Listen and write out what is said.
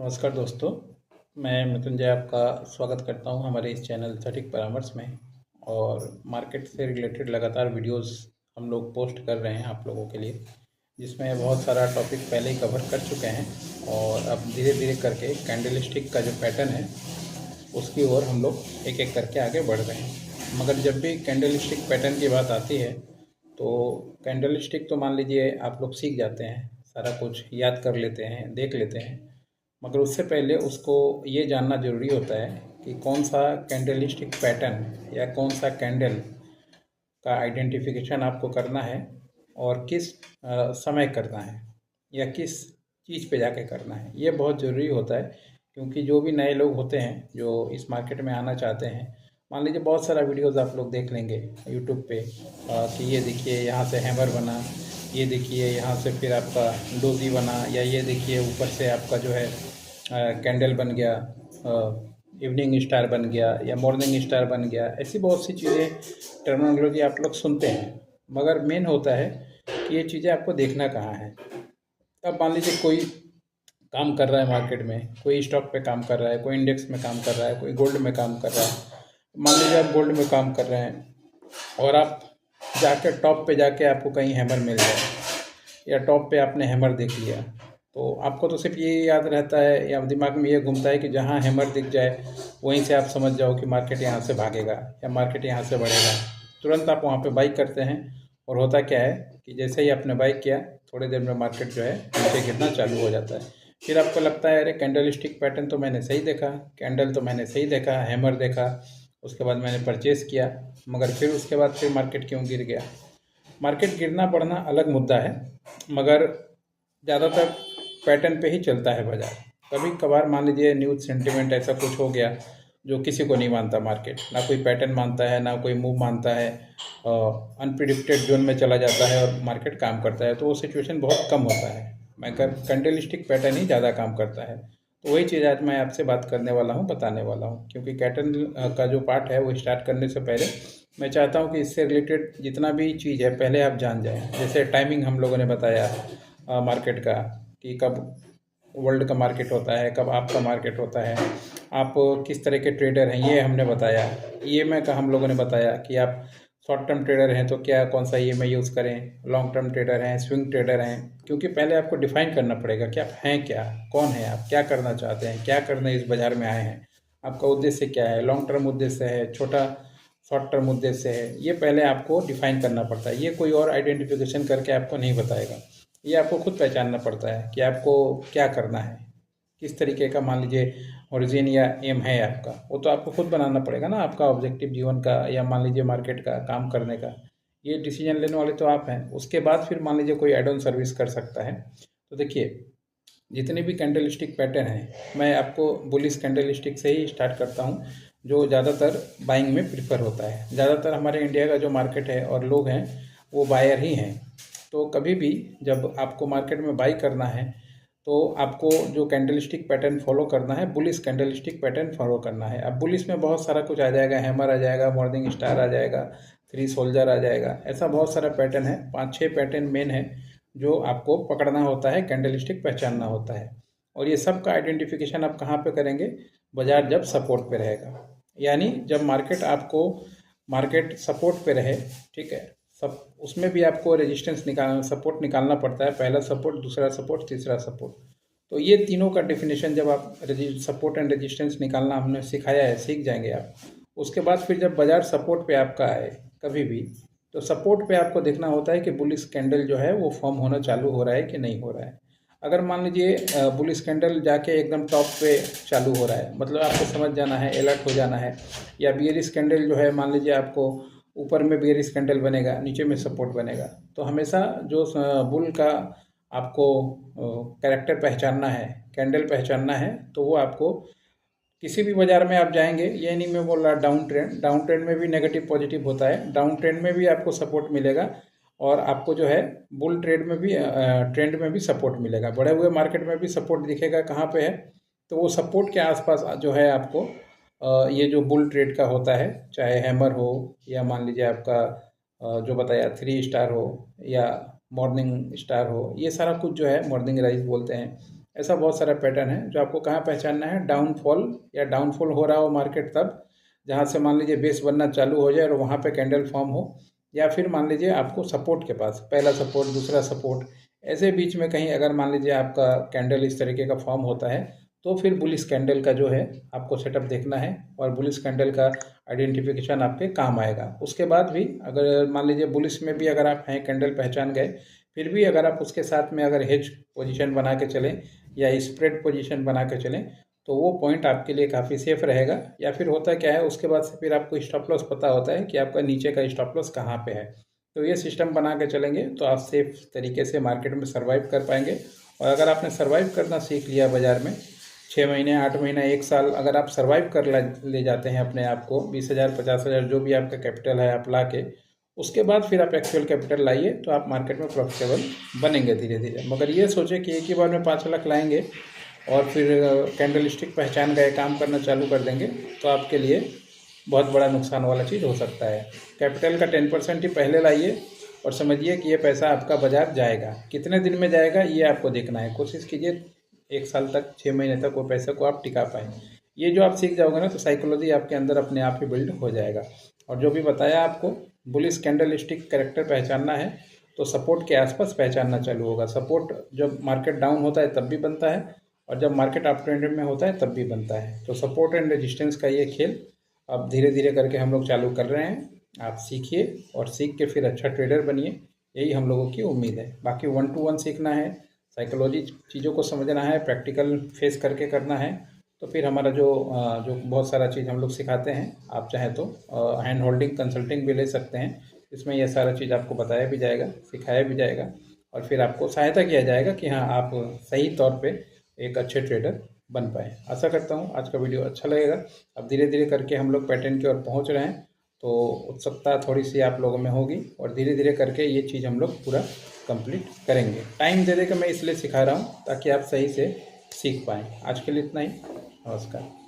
नमस्कार दोस्तों, मैं मृत्युंजय आपका स्वागत करता हूं हमारे इस चैनल सटीक परामर्श में। और मार्केट से रिलेटेड लगातार वीडियोस हम लोग पोस्ट कर रहे हैं आप लोगों के लिए, जिसमें बहुत सारा टॉपिक पहले ही कवर कर चुके हैं और अब धीरे धीरे करके कैंडलस्टिक का जो पैटर्न है उसकी ओर हम लोग एक एक करके आगे बढ़ रहे हैं। मगर जब भी कैंडलस्टिक पैटर्न की बात आती है तो कैंडलस्टिक तो मान लीजिए आप लोग सीख जाते हैं, सारा कुछ याद कर लेते हैं, देख लेते हैं। मगर उससे पहले उसको ये जानना ज़रूरी होता है कि कौन सा कैंडलस्टिक पैटर्न या कौन सा कैंडल का आइडेंटिफिकेशन आपको करना है और किस समय करना है या किस चीज़ पे जाके करना है। ये बहुत ज़रूरी होता है, क्योंकि जो भी नए लोग होते हैं जो इस मार्केट में आना चाहते हैं, मान लीजिए बहुत सारा वीडियोस आप लोग देख लेंगे यूट्यूब पे कि ये देखिए यहाँ से हैमर बना, ये देखिए यहाँ से फिर आपका डोजी बना, या ये देखिए ऊपर से आपका जो है कैंडल बन गया, इवनिंग स्टार बन गया या मॉर्निंग स्टार बन गया। ऐसी बहुत सी चीज़ें टर्मिनोलॉजी आप लोग सुनते हैं, मगर मेन होता है कि ये चीज़ें आपको देखना कहाँ है। अब मान लीजिए कोई काम कर रहा है मार्केट में, कोई स्टॉक पे काम कर रहा है, कोई इंडेक्स में काम कर रहा है, कोई गोल्ड में काम कर रहा है। मान लीजिए आप गोल्ड में काम कर रहे हैं और आप जाके टॉप पे जाके आपको कहीं हैमर मिल जाए या टॉप पे आपने हैमर देख लिया, तो आपको तो सिर्फ ये याद रहता है या दिमाग में ये घूमता है कि जहाँ हैमर दिख जाए वहीं से आप समझ जाओ कि मार्केट यहाँ से भागेगा या मार्केट यहाँ से बढ़ेगा। तुरंत आप वहाँ पे बाई करते हैं और होता क्या है कि जैसे ही आपने बाई किया, थोड़ी देर में मार्केट जो है नीचे गिरना चालू हो जाता है। फिर आपको लगता है अरे कैंडल स्टिक पैटर्न तो मैंने सही देखा, कैंडल तो मैंने सही देखा, हैमर देखा, उसके बाद मैंने परचेज़ किया, मगर फिर उसके बाद फिर मार्केट क्यों गिर गया। मार्केट गिरना बढ़ना अलग मुद्दा है, मगर ज़्यादातर पैटर्न पे ही चलता है बाज़ार। कभी कभार मान लीजिए न्यूज़ सेंटिमेंट ऐसा कुछ हो गया जो किसी को नहीं मानता, मार्केट ना कोई पैटर्न मानता है ना कोई मूव मानता है, अनप्रिडिक्टेड जोन में चला जाता है और मार्केट काम करता है, तो वो सिचुएशन बहुत कम होता है। मगर कैंडलस्टिक पैटर्न ही ज़्यादा काम करता है। तो वही चीज़ आज मैं आपसे बात करने वाला हूँ, बताने वाला हूँ, क्योंकि कैटन का जो पार्ट है वो स्टार्ट करने से पहले मैं चाहता हूँ कि इससे रिलेटेड जितना भी चीज़ है पहले आप जान जाएं। जैसे टाइमिंग हम लोगों ने बताया मार्केट का, कि कब वर्ल्ड का मार्केट होता है, कब आपका मार्केट होता है, आप किस तरह के ट्रेडर हैं ये हमने बताया। ईएमआई का हम लोगों ने बताया कि आप शॉर्ट टर्म ट्रेडर हैं तो क्या कौन सा ईएमआई यूज़ करें, लॉन्ग टर्म ट्रेडर हैं, स्विंग ट्रेडर हैं। क्योंकि पहले आपको डिफाइन करना पड़ेगा कि आप हैं क्या, कौन है आप, क्या करना चाहते हैं, क्या करने इस बाज़ार में आए हैं, आपका उद्देश्य क्या है, लॉन्ग टर्म उद्देश्य है, छोटा शॉर्ट टर्म उद्देश्य है। ये पहले आपको डिफाइन करना पड़ता है, ये कोई और आइडेंटिफिकेशन करके आपको नहीं बताएगा। ये आपको खुद पहचानना पड़ता है कि आपको क्या करना है, किस तरीके का मान लीजिए ओरिजिन या एम है आपका, वो तो आपको खुद बनाना पड़ेगा ना, आपका ऑब्जेक्टिव जीवन का या मान लीजिए मार्केट का काम करने का। ये डिसीजन लेने वाले तो आप हैं। उसके बाद फिर मान लीजिए कोई एड ऑन सर्विस कर सकता है। तो देखिए, जितने भी कैंडलस्टिक पैटर्न हैं, मैं आपको बुलिश कैंडलस्टिक से ही स्टार्ट करता हूँ, जो ज़्यादातर बाइंग में प्रीफर होता है। ज़्यादातर हमारे इंडिया का जो मार्केट है और लोग हैं वो बायर ही हैं। तो कभी भी जब आपको मार्केट में बाई करना है तो आपको जो कैंडलस्टिक पैटर्न फॉलो करना है, बुलिश कैंडलस्टिक पैटर्न फॉलो करना है। अब बुलिश में बहुत सारा कुछ आ जाएगा, हैमर आ जाएगा, मॉर्निंग स्टार आ जाएगा, थ्री सोल्जर आ जाएगा, ऐसा बहुत सारा पैटर्न है। 5-6 पैटर्न मेन है जो आपको पकड़ना होता है, कैंडलस्टिक पहचानना होता है। और ये सब का आइडेंटिफिकेशन आप कहाँ पे करेंगे, बाजार जब सपोर्ट पे रहेगा, यानी जब मार्केट सपोर्ट पे रहे, ठीक है, सब उसमें भी आपको रेजिस्टेंस सपोर्ट निकालना पड़ता है। पहला सपोर्ट, दूसरा सपोर्ट, तीसरा सपोर्ट। तो ये तीनों का डेफिनेशन जब आप सपोर्ट एंड रेजिस्टेंस निकालना हमने सिखाया है, सीख जाएंगे आप। उसके बाद फिर जब बाजार सपोर्ट पे आपका आए कभी भी, तो सपोर्ट पे आपको देखना होता है कि बुलिश कैंडल जो है वो फॉर्म होना चालू हो रहा है कि नहीं हो रहा है। अगर मान लीजिए बुलिश कैंडल जाके एकदम टॉप पे चालू हो रहा है, मतलब आपको समझ जाना है, अलर्ट हो जाना है। या बियरिश कैंडल जो है, मान लीजिए आपको ऊपर में बियरिश कैंडल बनेगा, नीचे में सपोर्ट बनेगा, तो हमेशा जो बुल का आपको कैरेक्टर पहचानना है, कैंडल पहचानना है, तो वो आपको किसी भी बाजार में आप जाएंगे, ये नहीं मैं बोल रहा डाउन ट्रेंड में भी नेगेटिव पॉजिटिव होता है, डाउन ट्रेंड में भी आपको सपोर्ट मिलेगा और आपको जो है बुल ट्रेड में भी ट्रेंड में भी सपोर्ट मिलेगा। बढ़े हुए मार्केट में भी सपोर्ट दिखेगा कहाँ पे है, तो वो सपोर्ट के आसपास जो है आपको ये जो बुल ट्रेड का होता है, चाहे हैमर हो या मान लीजिए आपका जो बताया थ्री स्टार हो या मॉर्निंग स्टार हो, ये सारा कुछ जो है मॉर्निंग राइज बोलते हैं, ऐसा बहुत सारा पैटर्न है जो आपको कहाँ पहचानना है, डाउनफॉल या डाउनफॉल हो रहा हो मार्केट तब जहाँ से मान लीजिए बेस बनना चालू हो जाए और वहाँ पे कैंडल फॉर्म हो, या फिर मान लीजिए आपको सपोर्ट के पास पहला सपोर्ट दूसरा सपोर्ट ऐसे बीच में कहीं अगर मान लीजिए आपका कैंडल इस तरीके का फॉर्म होता है तो फिर बुलिश कैंडल का जो है आपको सेटअप देखना है और बुलिश कैंडल का आइडेंटिफिकेशन आपके काम आएगा। उसके बाद भी अगर मान लीजिए बुलिश में भी अगर आप हैं कैंडल पहचान गए, फिर भी अगर आप उसके साथ में अगर हेज पोजीशन बना के चलें या स्प्रेड पोजीशन बना के चलें तो वो पॉइंट आपके लिए काफ़ी सेफ रहेगा। या फिर होता क्या है उसके बाद से फिर आपको स्टॉप लॉस पता होता है कि आपका नीचे का स्टॉप लॉस कहाँ पे है, तो ये सिस्टम बना के चलेंगे तो आप सेफ तरीके से मार्केट में सर्वाइव कर पाएंगे। और अगर आपने सर्वाइव करना सीख लिया बाज़ार में 6 महीने 8 महीने 1 साल अगर आप सर्वाइव कर ले जाते हैं अपने आप को 20,000 50,000 जो भी आपका कैपिटल है आप ला के, उसके बाद फिर आप एक्चुअल कैपिटल लाइए तो आप मार्केट में प्रॉफिटेबल बनेंगे धीरे धीरे। मगर ये सोचे कि एक ही बार में 5 लाख लाएंगे और फिर कैंडल स्टिक पहचान गए काम करना चालू कर देंगे तो आपके लिए बहुत बड़ा नुकसान वाला चीज़ हो सकता है। कैपिटल का 10% ही पहले लाइए और समझिए कि ये पैसा आपका बाजार जाएगा, कितने दिन में जाएगा ये आपको देखना है। कोशिश कीजिए 1 साल तक 6 महीने तक वो पैसे को आप टिका पाएँ। ये जो आप सीख जाओगे ना तो साइकोलॉजी आपके अंदर अपने आप ही बिल्ड हो जाएगा। और जो भी बताया आपको बुलिश कैंडल स्टिक कैरेक्टर पहचानना है तो सपोर्ट के आसपास पहचानना चालू होगा। सपोर्ट जब मार्केट डाउन होता है तब भी बनता है और जब मार्केट अप ट्रेंड में होता है तब भी बनता है। तो सपोर्ट एंड रेजिस्टेंस का ये खेल अब धीरे धीरे करके हम लोग चालू कर रहे हैं। आप सीखिए और सीख के फिर अच्छा ट्रेडर बनिए, यही हम लोगों की उम्मीद है। बाकी 1 to 1 सीखना है, साइकोलॉजी चीज़ों को समझना है, प्रैक्टिकल फेस करके करना है तो फिर हमारा जो बहुत सारा चीज़ हम लोग सिखाते हैं, आप चाहें तो हैंड होल्डिंग कंसल्टिंग भी ले सकते हैं। इसमें यह सारा चीज़ आपको बताया भी जाएगा, सिखाया भी जाएगा और फिर आपको सहायता किया जाएगा कि हाँ आप सही तौर पे एक अच्छे ट्रेडर बन पाए। आशा करता हूँ आज का वीडियो अच्छा लगेगा। अब धीरे धीरे करके हम लोग पैटर्न की ओर पहुँच रहे हैं तो उत्सुकता थोड़ी सी आप लोगों में होगी और धीरे धीरे करके ये चीज़ हम लोग पूरा कंप्लीट करेंगे। टाइम दे दे के मैं इसलिए सिखा रहा हूँ ताकि आप सही से सीख पाएँ। आज के लिए इतना ही, नमस्कार।